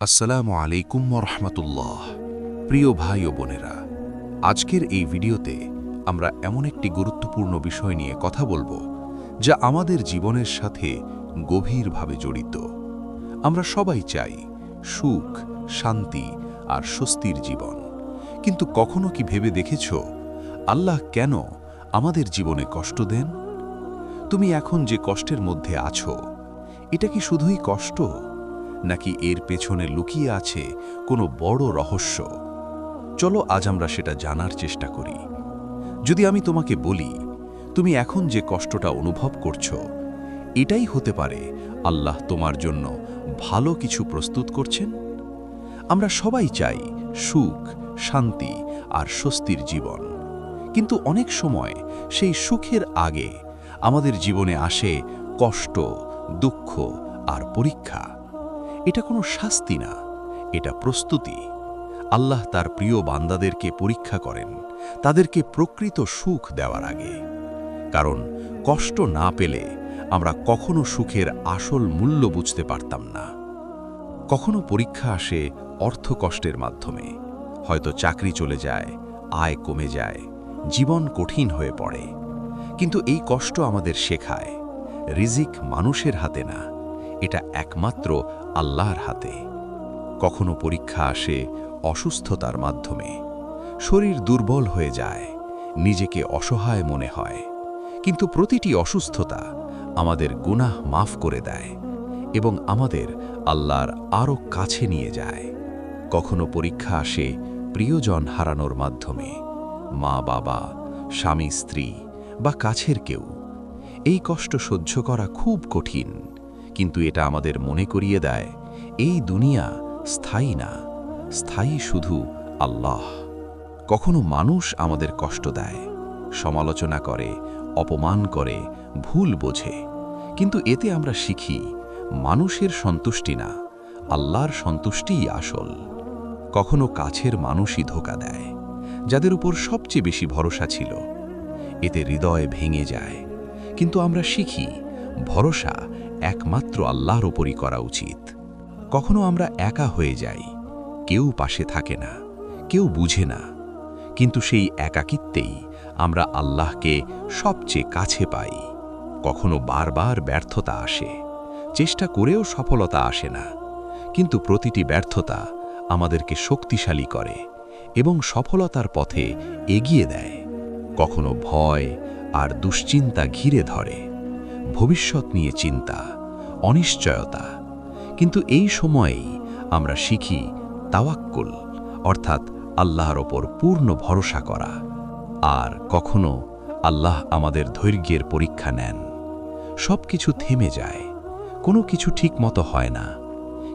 আসসালামু আলাইকুম রহমতুল্লাহ। প্রিয় ভাই ও বোনেরা, আজকের এই ভিডিওতে আমরা এমন একটি গুরুত্বপূর্ণ বিষয় নিয়ে কথা বলবো যা আমাদের জীবনের সাথে গভীরভাবে জড়িত। আমরা সবাই চাই সুখ, শান্তি আর স্বস্তির জীবন, কিন্তু কখনো কি ভেবে দেখেছ আল্লাহ কেন আমাদের জীবনে কষ্ট দেন? তুমি এখন যে কষ্টের মধ্যে আছো, এটা কি শুধুই কষ্ট, নাকি এর পেছনে লুকিয়ে আছে কোনো বড় রহস্য? চলো আজ আমরা সেটা জানার চেষ্টা করি। যদি আমি তোমাকে বলি তুমি এখন যে কষ্টটা অনুভব করছো, এটাই হতে পারে আল্লাহ তোমার জন্য ভালো কিছু প্রস্তুত করছেন। আমরা সবাই চাই সুখ, শান্তি আর স্বস্তির জীবন, কিন্তু অনেক সময় সেই সুখের আগে আমাদের জীবনে আসে কষ্ট, দুঃখ আর পরীক্ষা। এটা কোনো শাস্তি না, এটা প্রস্তুতি। আল্লাহ তার প্রিয় বান্দাদেরকে পরীক্ষা করেন তাদেরকে প্রকৃত সুখ দেওয়ার আগে, কারণ কষ্ট না পেলে আমরা কখনো সুখের আসল মূল্য বুঝতে পারতাম না। কখনো পরীক্ষা আসে অর্থ কষ্টের মাধ্যমে, হয়তো চাকরি চলে যায়, আয় কমে যায়, জীবন কঠিন হয়ে পড়ে। কিন্তু এই কষ্ট আমাদের শেখায় রিজিক মানুষের হাতে না, এটা একমাত্র আল্লাহর হাতে। কখনো পরীক্ষা আসে অসুস্থতার মাধ্যমে, শরীর দুর্বল হয়ে যায়, নিজেকে অসহায় মনে হয়, কিন্তু প্রতিটি অসুস্থতা আমাদের গুনাহ মাফ করে দেয় এবং আমাদের আল্লাহর আরও কাছে নিয়ে যায়। কখনো পরীক্ষা আসে প্রিয়জন হারানোর মাধ্যমে, মা বাবা, স্বামী স্ত্রী বা কাছের কেউ। এই কষ্ট সহ্য করা খুব কঠিন, কিন্তু এটা আমাদের মনে করিয়ে দেয় এই দুনিয়া স্থায়ী না, স্থায়ী শুধু আল্লাহ। কখনো মানুষ আমাদের কষ্ট দেয়, সমালোচনা করে, অপমান করে, ভুল বোঝে, কিন্তু এতে আমরা শিখি মানুষের সন্তুষ্টি না, আল্লাহর সন্তুষ্টিই আসল। কখনো কাছের মানুষই ধোঁকা দেয়, যাদের উপর সবচেয়ে বেশি ভরসা ছিল, এতে হৃদয় ভেঙে যায়। কিন্তু আমরা শিখি ভরসা একমাত্র আল্লাহর উপরই করা উচিত। কখনো আমরা একা হয়ে যাই, কেউ পাশে থাকে না, কেউ বুঝে না, কিন্তু সেই একাকিত্বেই আমরা আল্লাহকে সবচেয়ে কাছে পাই। কখনো বারবার ব্যর্থতা আসে, চেষ্টা করেও সফলতা আসে না, কিন্তু প্রতিটি ব্যর্থতা আমাদেরকে শক্তিশালী করে এবং সফলতার পথে এগিয়ে দেয়। কখনো ভয় আর দুশ্চিন্তা ঘিরে ধরে, ভবিষ্যৎ নিয়ে চিন্তা, অনিশ্চয়তা, কিন্তু এই সময়েই আমরা শিখি তাওয়াক্কুল, অর্থাৎ আল্লাহর ওপর পূর্ণ ভরসা করা। আর কখনো আল্লাহ আমাদের ধৈর্যের পরীক্ষা নেন। সব কিছু থেমে যায়, কোনো কিছু ঠিক মতো হয় না,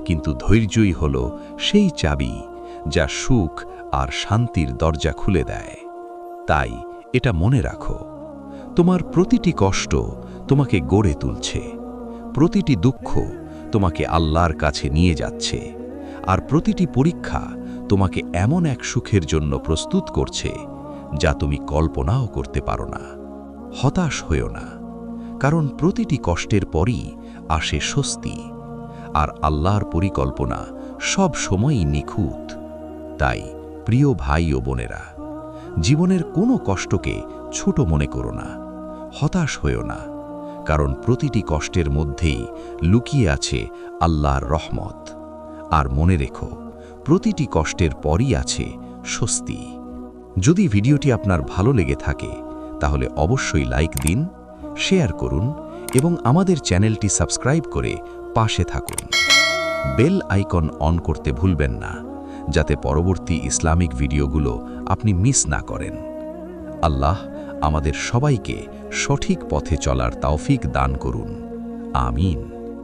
কিন্তু ধৈর্যই হলো সেই চাবি যা সুখ আর শান্তির দরজা খুলে দেয়। তাই এটা মনে রাখো, তোমার প্রতিটি কষ্ট তোমাকে গড়ে তুলছে, প্রতিটি দুঃখ তোমাকে আল্লাহর কাছে নিয়ে যাচ্ছে, আর প্রতিটি পরীক্ষা তোমাকে এমন এক সুখের জন্য প্রস্তুত করছে যা তুমি কল্পনাও করতে পারো না। হতাশ হয়ো না, কারণ প্রতিটি কষ্টের পরই আসে স্বস্তি, আর আল্লাহর পরিকল্পনা সব সময়ই নিখুঁত। তাই প্রিয় ভাই ও বোনেরা, জীবনের কোনো কষ্টকে ছোট মনে করো না, হতাশ হয়ো না, কারণ প্রতিটি কষ্টের মধ্যেই লুকিয়ে আছে আল্লাহর রহমত। আর মনে রেখো, প্রতিটি কষ্টের পরই আছে স্বস্তি। যদি ভিডিওটি আপনার ভালো লেগে থাকে তাহলে অবশ্যই লাইক দিন, শেয়ার করুন এবং আমাদের চ্যানেলটি সাবস্ক্রাইব করে পাশে থাকুন। বেল আইকন অন করতে ভুলবেন না, যাতে পরবর্তী ইসলামিক ভিডিওগুলো আপনি মিস না করেন। আল্লাহ আমাদের সবাইকে সঠিক পথে চলার তৌফিক দান করুন। আমিন।